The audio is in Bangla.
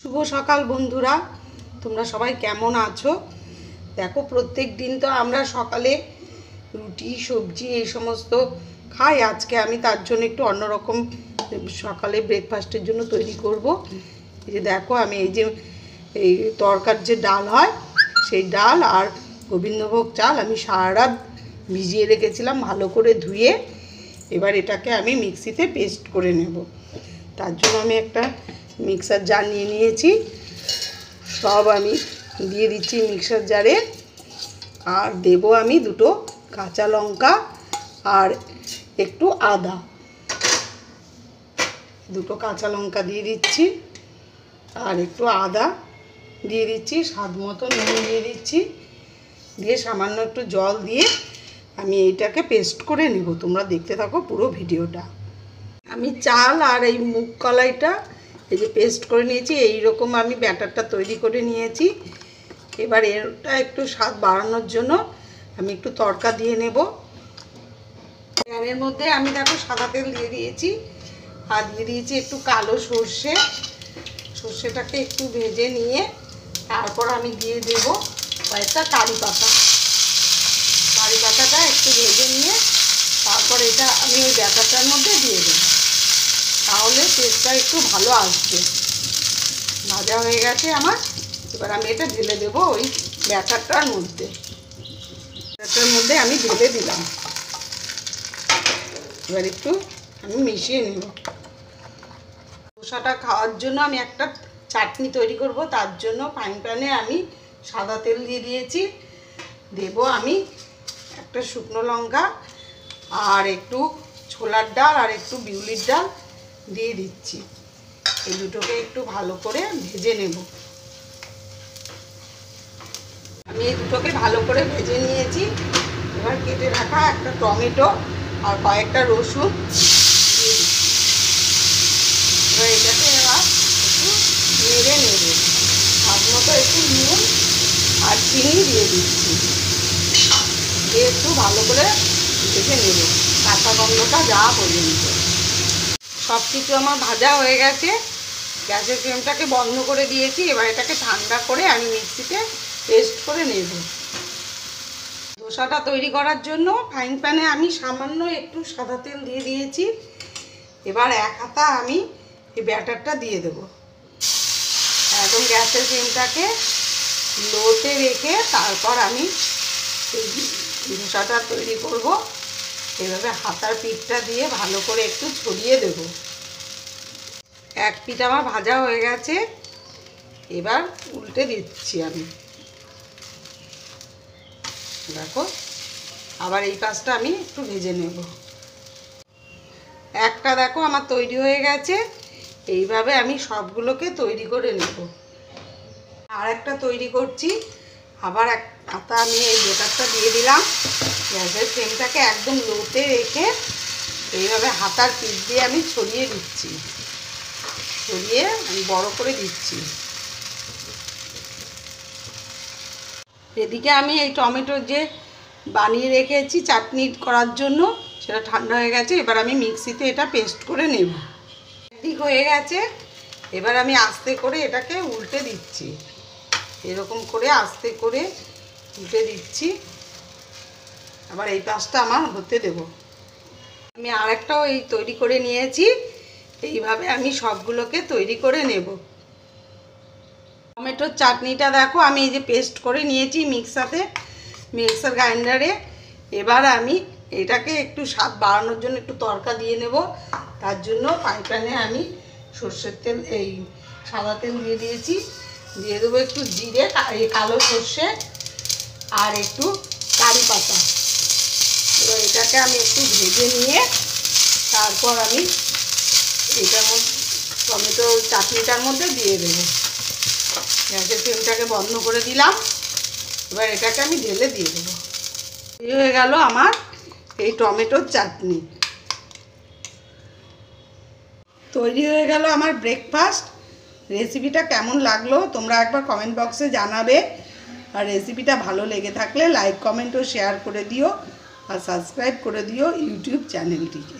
শুভ সকাল বন্ধুরা, তোমরা সবাই কেমন আছো? দেখো, প্রত্যেক দিন তো আমরা সকালে রুটি সবজি এই সমস্ত খাই। আজকে আমি তার জন্য একটু অন্যরকম সকালে ব্রেকফাস্টের জন্য তৈরি করব। এই যে দেখো, আমি এই তরকার যে ডাল হয় সেই ডাল আর গোবিন্দভোগ চাল আমি সারা রাত ভিজিয়ে রেখেছিলাম ভালো করে ধুয়ে। এবার এটাকে আমি মিক্সিতে পেস্ট করে নেব। তার জন্য আমি একটা মিক্সার জার নিয়ে নিয়েছি। সব আমি দিয়ে দিচ্ছি মিক্সার জারে। আর দেবো আমি দুটো কাঁচা লঙ্কা আর একটু আদা। দুটো কাঁচা লঙ্কা দিয়ে দিচ্ছি আর একটু আদা দিয়ে দিচ্ছি, স্বাদ মতো নুন দিয়ে দিচ্ছি, দিয়ে সামান্য একটু জল দিয়ে আমি এইটাকে পেস্ট করে নেব। তোমরা দেখতে থাকো পুরো ভিডিওটা। আমি চাল আর এই মুগ কলাইটা এই যে পেস্ট করে নিয়েছি, এই রকম আমি ব্যাটারটা তৈরি করে নিয়েছি। এবার এটা একটু স্বাদ বাড়ানোর জন্য আমি একটু তড়কা দিয়ে নেব। প্যানের মধ্যে আমি দেখো সাদা তেল দিয়ে দিয়েছি আর দিয়ে দিয়েছি একটু কালো সর্ষে। সর্ষেটাকে একটু ভেজে নিয়ে তারপর আমি দিয়ে দেব কয়েকটা কারি পাতা। কারি পাতাটা একটু ভেজে নিয়ে তারপর এটা আমি ওই ব্যাটারটার মধ্যে দিয়ে দেব, তাহলে টেস্টটা একটু ভালো আসবে। ভাজা হয়ে গেছে আমার। এবার আমি এটা ঢেলে দেবো ওই ব্যাটারটার মধ্যে। ব্যাটারটার মধ্যে আমি ঢেলে দিলাম। এবার একটু আমি মিশিয়ে নেব। ধোসাটা খাওয়ার জন্য আমি একটা চাটনি তৈরি করব। তার জন্য ফ্রাইং প্যানে আমি সাদা তেল দিয়ে দিয়েছি। দেব আমি একটা শুকনো লঙ্কা আর একটু ছোলার ডাল আর একটু বিউলির ডাল দিয়ে দিচ্ছি। এই দুটোকে একটু ভালো করে ভেজে নেব। আমি এই দুটোকে ভালো করে ভেজে নিয়েছি। এবার কেটে রাখা একটা টমেটো আর কয়েকটা রসুন দিয়ে দিচ্ছি। এবার এটাকে এবার একটু নেড়ে নেড়ে স্বাদ মতো একটু নুন আর চিনি দিয়ে দিচ্ছি, দিয়ে একটু ভালো করে ভেজে নেব কাঁচা গন্ধটা যাওয়া পর্যন্ত। সব কিছু আমার ভাজা হয়ে গেছে। গ্যাসের ফ্লেমটাকে বন্ধ করে দিয়েছি। এবার এটাকে ঠান্ডা করে আমি মিক্সিতে পেস্ট করে নেব। ধোসাটা তৈরি করার জন্য ফ্রাইং প্যানে আমি সামান্য একটু সাদা তেল দিয়ে দিয়েছি। এবার এক হাতা আমি এই ব্যাটারটা দিয়ে দেব। একদম গ্যাসের ফ্লেমটাকে লোতে রেখে তারপর আমি এই ধোসাটা তৈরি করব। এভাবে হাতার পিঠটা দিয়ে ভালো করে একটু ছড়িয়ে দেব। এক পিঠ আমার ভাজা হয়ে গেছে। এবার উল্টে দিচ্ছি আমি। দেখো, আবার এই পাশটা আমি একটু ভেজে নেব। একটা দেখো আমার তৈরি হয়ে গেছে। এইভাবে আমি সবগুলোকে তৈরি করে নেব। আর একটা তৈরি করছি। আবার এক হাতা আমি এই ব্যাটারটা দিয়ে দিলাম। গ্যাসের ফ্লেমটাকে একদম লোতে রেখে এইভাবে হাতার পিঠ দিয়ে আমি ছড়িয়ে দিচ্ছি, ছড়িয়ে আমি বড় করে দিচ্ছি। এদিকে আমি এই টমেটোর যে বানিয়ে রেখেছি চাটনি করার জন্য, সেটা ঠান্ডা হয়ে গেছে। এবার আমি মিক্সিতে এটা পেস্ট করে নেব। ঠিক হয়ে গেছে। এবার আমি আস্তে করে এটাকে উল্টে দিচ্ছি। এরকম করে আস্তে করে উল্টে দিচ্ছি। আবার এই পাশটা আমার হতে দেব। আমি আরেকটাও এই তৈরি করে নিয়েছি। এইভাবে আমি সবগুলোকে তৈরি করে নেব। টমেটোর চাটনিটা দেখো আমি এই যে পেস্ট করে নিয়েছি মিক্সার গ্রাইন্ডারে। এবার আমি এটাকে একটু স্বাদ বাড়ানোর জন্য একটু তড়কা দিয়ে নেব। তার জন্য ফ্রাই প্যানে আমি সর্ষের তেল এই সাদা তেল দিয়ে দিয়েছি। দিয়ে দেবো একটু জিরে, কালো সর্ষে আর একটু কারি পাতা। এবার এটাকে আমি একটু ভেজে নিয়ে তারপর আমি এটার মধ্যে টমেটো চাটনিটার মধ্যে দিয়ে দেবো। গ্যাসের ফ্লেমটাকে বন্ধ করে দিলাম। এবার এটাকে আমি ঢেলে দিয়ে দেবো। এই হয়ে গেল আমার এই টমেটোর চাটনি। তৈরি হয়ে গেল আমার ব্রেকফাস্ট। রেসিপিটা কেমন লাগলো তোমরা একবার কমেন্ট বক্সে জানাবে। আর রেসিপিটা ভালো লেগে থাকলে লাইক, কমেন্ট ও শেয়ার করে দিও আর সাবস্ক্রাইব করে দিও ইউটিউব চ্যানেলটিকে।